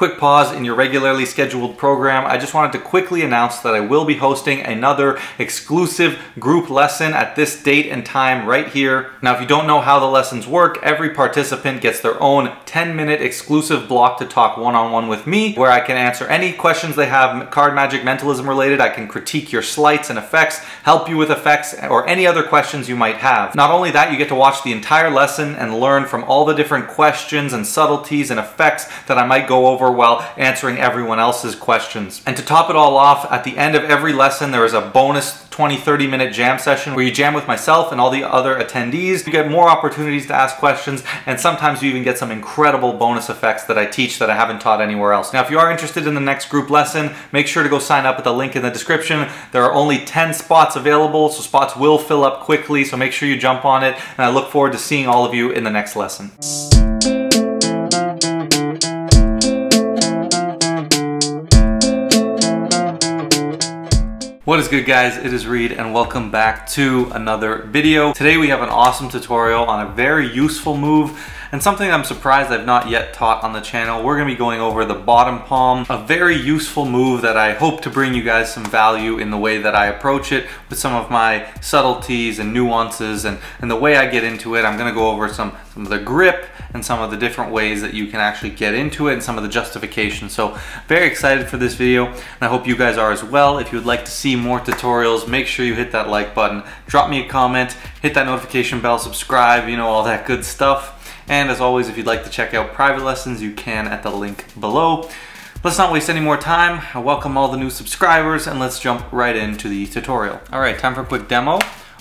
Quick pause in your regularly scheduled program. I just wanted to quickly announce that I will be hosting another exclusive group lesson at this date and time right here. Now, if you don't know how the lessons work, every participant gets their own 10-minute exclusive block to talk one-on-one with me, where I can answer any questions they have card magic mentalism related. I can critique your sleights and effects, help you with effects, or any other questions you might have. Not only that, you get to watch the entire lesson and learn from all the different questions and subtleties and effects that I might go over while answering everyone else's questions. And to top it all off, at the end of every lesson there is a bonus 20-30 minute jam session where you jam with myself and all the other attendees. You get more opportunities to ask questions, and sometimes you even get some incredible bonus effects that I teach that I haven't taught anywhere else. Now, if you are interested in the next group lesson, make sure to go sign up at the link in the description. There are only 10 spots available, so spots will fill up quickly, so make sure you jump on it, and I look forward to seeing all of you in the next lesson. What is good, guys? It is Reed and welcome back to another video. Today we have an awesome tutorial on a very useful move and something I'm surprised I've not yet taught on the channel. We're going to be going over the bottom palm, a very useful move that I hope to bring you guys some value in the way that I approach it with some of my subtleties and nuances and the way I get into it. I'm going to go over some of the grip and some of the different ways that you can actually get into it and some of the justification. So very excited for this video, and I hope you guys are as well. If you would like to see more tutorials, make sure you hit that like button, drop me a comment, hit that notification bell, subscribe, you know, all that good stuff. And as always, if you'd like to check out private lessons, you can at the link below. Let's not waste any more time. I welcome all the new subscribers and let's jump right into the tutorial. All right, time for a quick demo.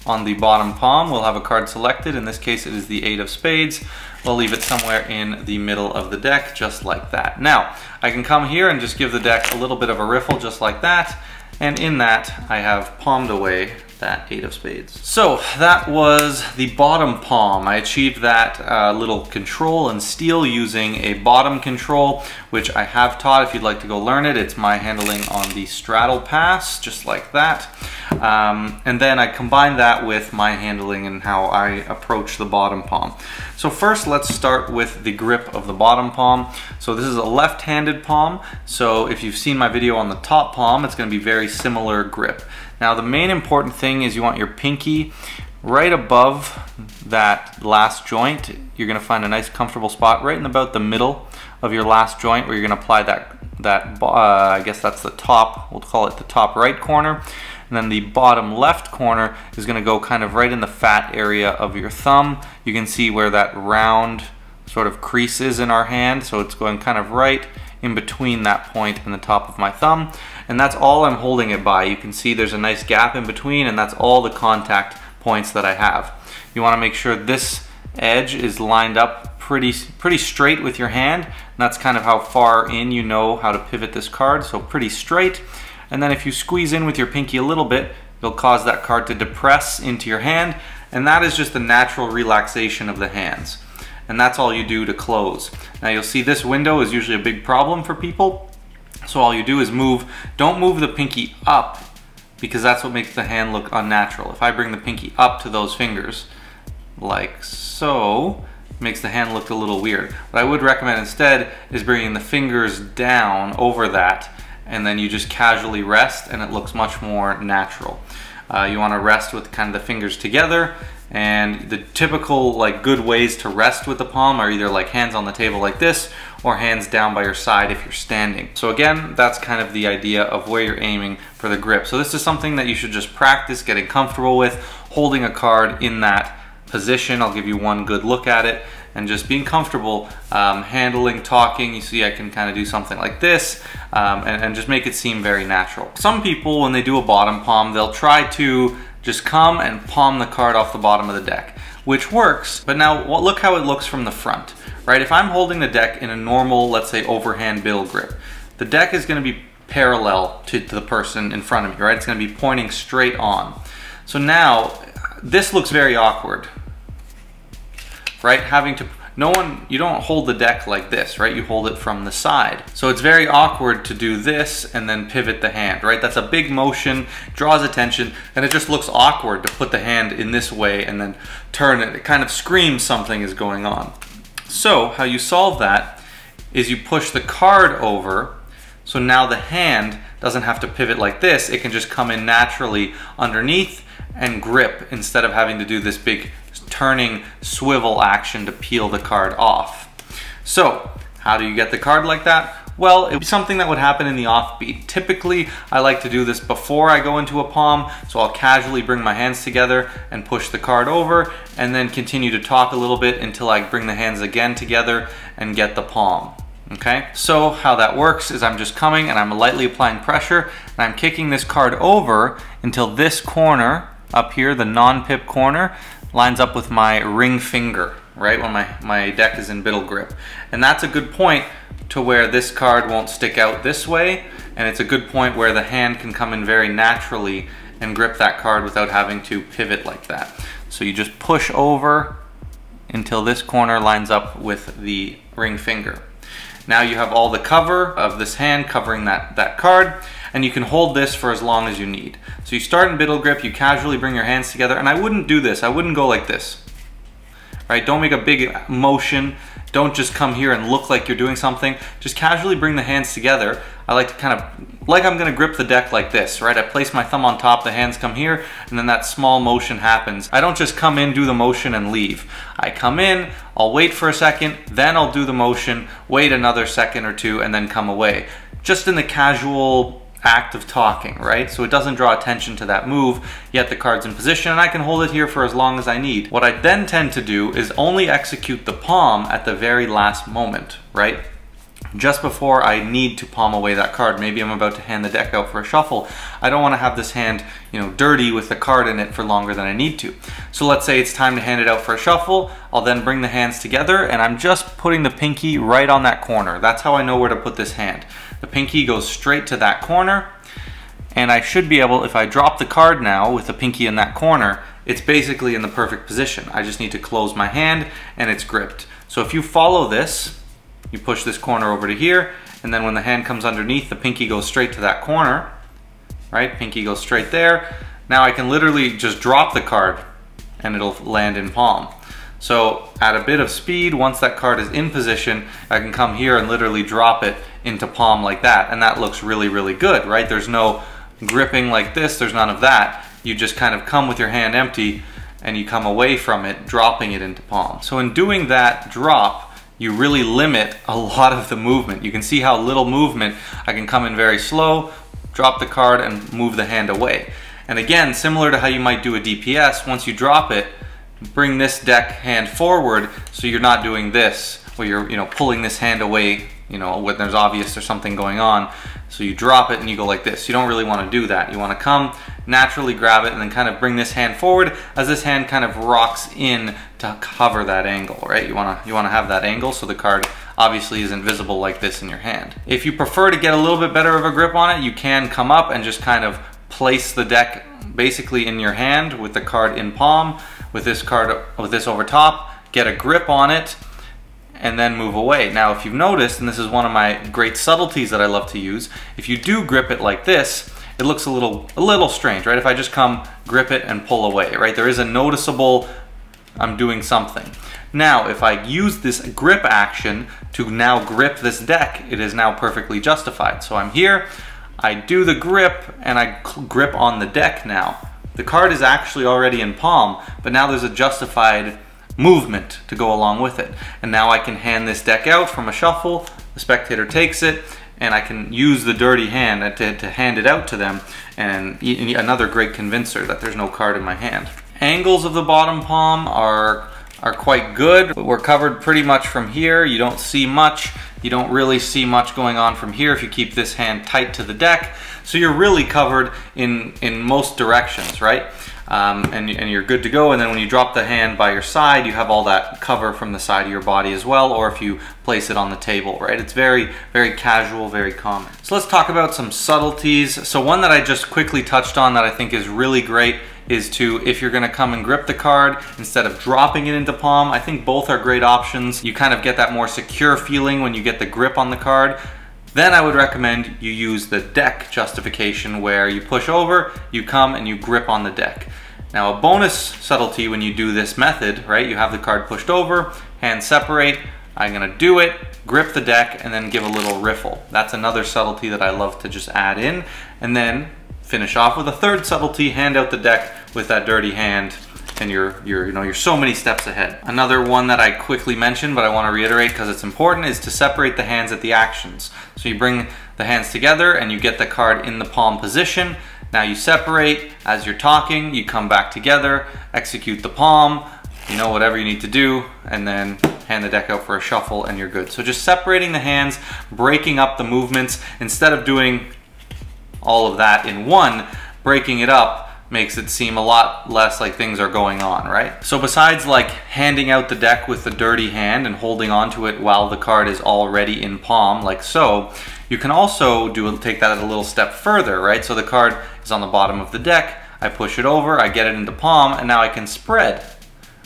On the bottom palm, we'll have a card selected. In this case, it is the 8 of spades. We'll leave it somewhere in the middle of the deck, just like that. Now, I can come here and just give the deck a little bit of a riffle, just like that. And in that, I have palmed away that 8 of spades. So that was the bottom palm. I achieved that little control and steal using a bottom control, which I have taught. If you'd like to go learn it, it's my handling on the straddle pass, just like that. And then I combine that with my handling and how I approach the bottom palm. So first, let's start with the grip of the bottom palm. So this is a left-handed palm. So if you've seen my video on the top palm, it's going to be very similar grip. Now, the main important thing is you want your pinky right above that last joint. You're going to find a nice comfortable spot right in about the middle of your last joint where you're going to apply that I guess that's the top, we'll call it the top right corner. And then the bottom left corner is going to go kind of right in the fat area of your thumb. You can see where that round sort of crease is in our hand. So it's going kind of right in between that point and the top of my thumb. And that's all I'm holding it by. You can see there's a nice gap in between, and that's all the contact points that I have. You want to make sure this edge is lined up pretty straight with your hand. And that's kind of how far in you know how to pivot this card, so pretty straight. And then if you squeeze in with your pinky a little bit, it'll cause that card to depress into your hand, and that is just the natural relaxation of the hands. And that's all you do to close. Now you'll see this window is usually a big problem for people. So all you do is don't move the pinky up, because that's what makes the hand look unnatural. If I bring the pinky up to those fingers, like so, it makes the hand look a little weird. What I would recommend instead is bringing the fingers down over that, and then you just casually rest, and it looks much more natural. You want to rest with kind of the fingers together, and the typical like good ways to rest with the palm are either like hands on the table like this, or hands down by your side if you're standing. So again, that's kind of the idea of where you're aiming for the grip. So this is something that you should just practice getting comfortable with, holding a card in that position. I'll give you one good look at it, and just being comfortable handling, talking. You see I can kind of do something like this and just make it seem very natural. Some people, when they do a bottom palm, they'll try to just come and palm the card off the bottom of the deck, which works, but now look how it looks from the front, right? If I'm holding the deck in a normal, let's say overhand bill grip, the deck is going to be parallel to the person in front of me, right? It's going to be pointing straight on. So now this looks very awkward, right? You don't hold the deck like this, right? You hold it from the side. So it's very awkward to do this and then pivot the hand, right? That's a big motion, draws attention, and it just looks awkward to put the hand in this way and then turn it. It kind of screams something is going on. So how you solve that is you push the card over, so now the hand doesn't have to pivot like this. It can just come in naturally underneath and grip instead of having to do this big turning swivel action to peel the card off. So how do you get the card like that? Well, it would be something that would happen in the offbeat. Typically, I like to do this before I go into a palm, so I'll casually bring my hands together and push the card over, and then continue to talk a little bit until I bring the hands again together and get the palm. Okay, so how that works is I'm just coming and I'm lightly applying pressure, and I'm kicking this card over until this corner up here, the non-pip corner, lines up with my ring finger, right, when my deck is in biddle grip. And that's a good point to where this card won't stick out this way, and it's a good point where the hand can come in very naturally and grip that card without having to pivot like that. So you just push over until this corner lines up with the ring finger. Now you have all the cover of this hand covering that card, and you can hold this for as long as you need. So you start in biddle grip, you casually bring your hands together, and I wouldn't do this, I wouldn't go like this. Right? Don't make a big motion. Don't just come here and look like you're doing something. Just casually bring the hands together. I like to kind of, like I'm gonna grip the deck like this, right? I place my thumb on top, the hands come here, and then that small motion happens. I don't just come in, do the motion, and leave. I come in, I'll wait for a second, then I'll do the motion, wait another second or two, and then come away. Just in the casual act of talking, right? So it doesn't draw attention to that move, yet the card's in position, and I can hold it here for as long as I need. What I then tend to do is only execute the palm at the very last moment, right? Just before I need to palm away that card. Maybe I'm about to hand the deck out for a shuffle. I don't want to have this hand, you know, dirty with the card in it for longer than I need to. So let's say it's time to hand it out for a shuffle. I'll then bring the hands together, and I'm just putting the pinky right on that corner. That's how I know where to put this hand. The pinky goes straight to that corner, and I should be able, if I drop the card now with the pinky in that corner, it's basically in the perfect position. I just need to close my hand and it's gripped. So if you follow this, you push this corner over to here, and then when the hand comes underneath, the pinky goes straight to that corner, right? Pinky goes straight there. Now I can literally just drop the card and it'll land in palm. So at a bit of speed, once that card is in position, I can come here and literally drop it into palm like that. And that looks really, really good, right? There's no gripping like this, there's none of that. You just kind of come with your hand empty and you come away from it, dropping it into palm. So in doing that drop, you really limit a lot of the movement. You can see how little movement, I can come in very slow, drop the card and move the hand away. And again, similar to how you might do a DPS, once you drop it, bring this deck hand forward so you're not doing this where you're, you know, pulling this hand away, you know, when there's obvious there's something going on. So you drop it and you go like this. You don't really want to do that. You want to come, naturally grab it, and then kind of bring this hand forward as this hand kind of rocks in to cover that angle, right? You want to have that angle so the card obviously isn't visible like this in your hand. If you prefer to get a little bit better of a grip on it, you can come up and just kind of place the deck basically in your hand with the card in palm, with this card, with this over top, get a grip on it, and then move away. Now, if you've noticed, and this is one of my great subtleties that I love to use, if you do grip it like this, it looks a little strange, right? If I just come, grip it, and pull away, right? There is a noticeable, I'm doing something. Now, if I use this grip action to now grip this deck, it is now perfectly justified. So I'm here, I do the grip, and I grip on the deck now. The card is actually already in palm, but now there's a justified movement to go along with it. And now I can hand this deck out from a shuffle, the spectator takes it, and I can use the dirty hand to hand it out to them, and another great convincer that there's no card in my hand. Angles of the bottom palm are quite good. We're covered pretty much from here. You don't see much. You don't really see much going on from here if you keep this hand tight to the deck. So you're really covered in most directions, right? And you're good to go. And then when you drop the hand by your side, you have all that cover from the side of your body as well, or if you place it on the table, right? It's very, very casual, very common. So let's talk about some subtleties. So one that I just quickly touched on that I think is really great is to, if you're gonna come and grip the card, instead of dropping it into palm, I think both are great options. You kind of get that more secure feeling when you get the grip on the card. Then I would recommend you use the deck justification where you push over, you come and you grip on the deck. Now a bonus subtlety when you do this method, right? You have the card pushed over, hands separate, I'm gonna do it, grip the deck, and then give a little riffle. That's another subtlety that I love to just add in, and then finish off with a third subtlety, hand out the deck with that dirty hand, and you're so many steps ahead. Another one that I quickly mentioned, but I want to reiterate because it's important, is to separate the hands at the actions. So you bring the hands together and you get the card in the palm position. Now you separate as you're talking, you come back together, execute the palm, whatever you need to do, and then hand the deck out for a shuffle and you're good. So just separating the hands, breaking up the movements, instead of doing all of that in one, breaking it up makes it seem a lot less like things are going on, right? So besides like handing out the deck with the dirty hand and holding onto it while the card is already in palm, like so, you can also take that a little step further, right? So the card is on the bottom of the deck, I push it over, I get it into palm, and now I can spread,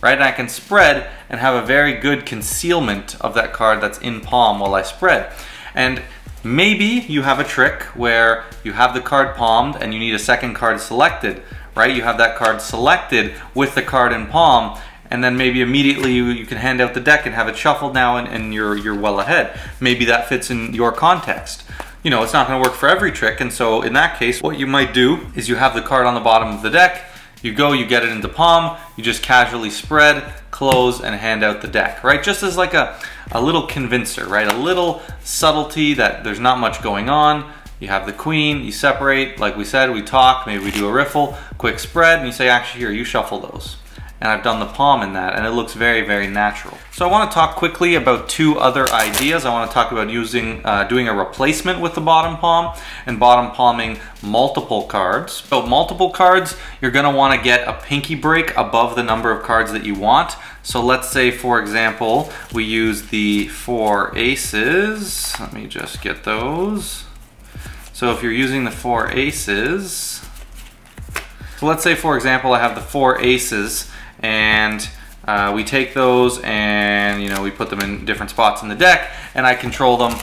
right? And I can spread and have a very good concealment of that card that's in palm while I spread. And maybe you have a trick where you have the card palmed and you need a second card selected, right? You have that card selected with the card in palm, and then maybe immediately you can hand out the deck and have it shuffled now, and you're well ahead. Maybe that fits in your context. It's not going to work for every trick, and so in that case, what you might do is you have the card on the bottom of the deck, you get it into palm, you just casually spread, close, and hand out the deck, right? Just as like a little convincer, right? A little subtlety that there's not much going on. You have the queen, you separate, like we said, we talk, maybe we do a riffle, quick spread, and you say, actually here, you shuffle those. And I've done the palm in that, and it looks very, very natural. So I want to talk quickly about two other ideas. I want to talk about doing a replacement with the bottom palm and bottom palming multiple cards. So multiple cards, you're going to want to get a pinky break above the number of cards that you want. So let's say, for example, we use the 4 aces. Let me just get those. So if you're using the 4 aces, so let's say, for example, I have the 4 aces, and we take those and we put them in different spots in the deck, and I control them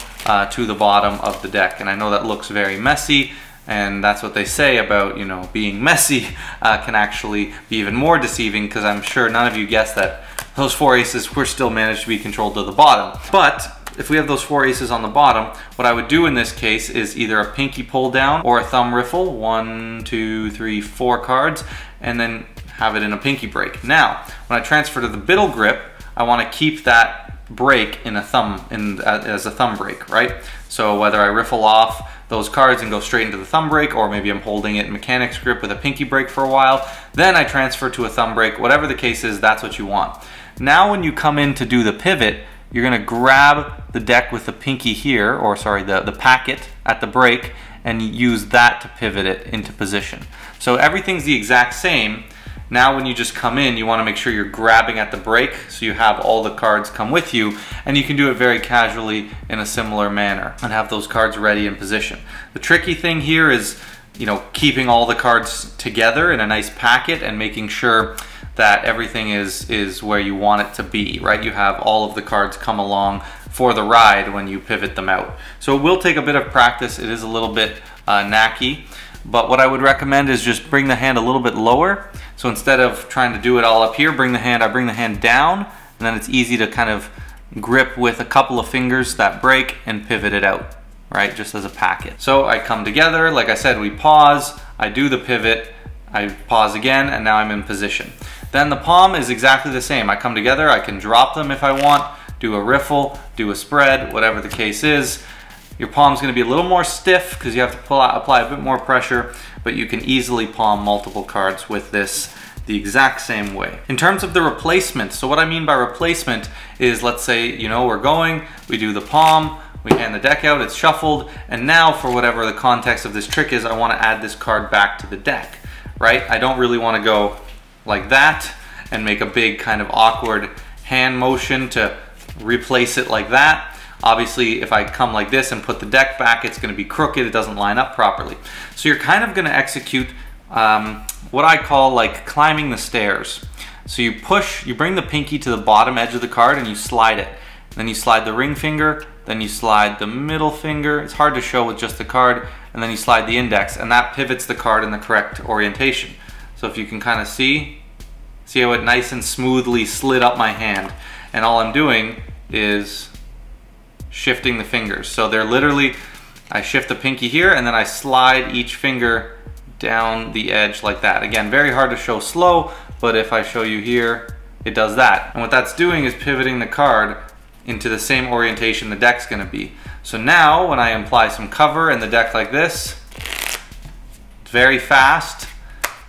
to the bottom of the deck. And I know that looks very messy, and that's what they say about being messy can actually be even more deceiving, because I'm sure none of you guessed that those 4 aces were still managed to be controlled to the bottom. But if we have those 4 aces on the bottom, what I would do in this case is either a pinky pull down or a thumb riffle, 1, 2, 3, 4 cards, and then have it in a pinky break. Now, when I transfer to the biddle grip, I want to keep that break in as a thumb break, right? So whether I riffle off those cards and go straight into the thumb break, or maybe I'm holding it in mechanics grip with a pinky break for a while, then I transfer to a thumb break. Whatever the case is, that's what you want. Now when you come in to do the pivot, you're going to grab the deck with the pinky here, or sorry, the packet at the break, and use that to pivot it into position. So everything's the exact same. Now when you just come in, you want to make sure you're grabbing at the break so you have all the cards come with you, and you can do it very casually in a similar manner and have those cards ready in position. The tricky thing here is, keeping all the cards together in a nice packet and making sure that everything is where you want it to be, right? You have all of the cards come along for the ride when you pivot them out. So it will take a bit of practice. It is a little bit knacky, but what I would recommend is just bring the hand a little bit lower. So instead of trying to do it all up here, I bring the hand down, and then it's easy to kind of grip with a couple of fingers that break and pivot it out, right? Just as a packet. So I come together, like I said, we pause, I do the pivot, I pause again, and now I'm in position. Then the palm is exactly the same. I come together, I can drop them if I want, do a riffle, do a spread, whatever the case is. Your palm's going to be a little more stiff because you have to apply a bit more pressure, but you can easily palm multiple cards with this the exact same way. In terms of the replacement, so what I mean by replacement is, let's say, we're going, we do the palm, we hand the deck out, it's shuffled, and now for whatever the context of this trick is, I want to add this card back to the deck, right? I don't really want to go like that and make a big kind of awkward hand motion to replace it like that. Obviously, if I come like this and put the deck back, it's going to be crooked, it doesn't line up properly. So you're kind of going to execute what I call like climbing the stairs. So you bring the pinky to the bottom edge of the card and you slide it. Then you slide the ring finger, then you slide the middle finger. It's hard to show with just the card. And then you slide the index, and that pivots the card in the correct orientation. So if you can kind of see how it nice and smoothly slid up my hand. And all I'm doing is shifting the fingers. So they're literally, I shift the pinky here and then I slide each finger down the edge like that. Again, very hard to show slow, but if I show you here, it does that. And what that's doing is pivoting the card into the same orientation the deck's gonna be. So now when I apply some cover in the deck like this, it's very fast,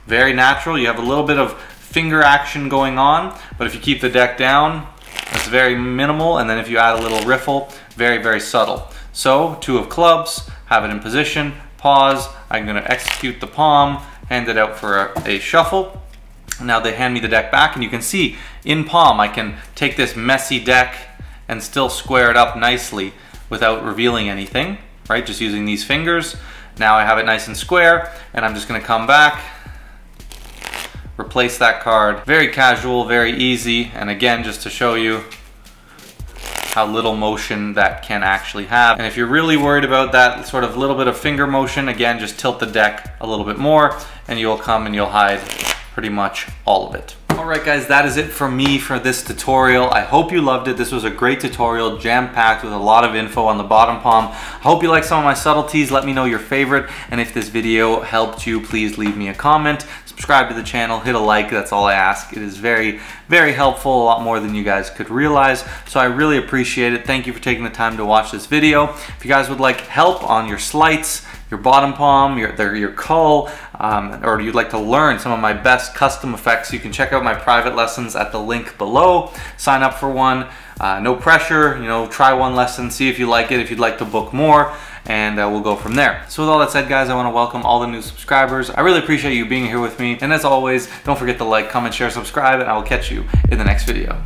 very natural. You have a little bit of finger action going on, but if you keep the deck down, it's very minimal, and then if you add a little riffle, very, very subtle. So, 2 of clubs, have it in position, pause, I'm gonna execute the palm, hand it out for a shuffle. Now they hand me the deck back, and you can see in palm, I can take this messy deck and still square it up nicely without revealing anything, right? Just using these fingers. Now I have it nice and square, and I'm just gonna come back, replace that card. Very casual, very easy, and again, just to show you how little motion that can actually have. And if you're really worried about that sort of little bit of finger motion, again, just tilt the deck a little bit more, and you'll come and you'll hide pretty much all of it. Alright guys, that is it from me for this tutorial. I hope you loved it. This was a great tutorial, jam-packed with a lot of info on the bottom palm. I hope you like some of my subtleties. Let me know your favorite, and if this video helped you, please leave me a comment. Subscribe to the channel, hit a like, that's all I ask. It is very, very helpful, a lot more than you guys could realize. So I really appreciate it. Thank you for taking the time to watch this video. If you guys would like help on your sleights, your bottom palm, your cull, or you'd like to learn some of my best custom effects, you can check out my private lessons at the link below. Sign up for one, no pressure, you know, try one lesson, see if you like it, if you'd like to book more, and we'll go from there. So with all that said, guys, I want to welcome all the new subscribers. I really appreciate you being here with me, and as always, don't forget to like, comment, share, subscribe, and I will catch you in the next video.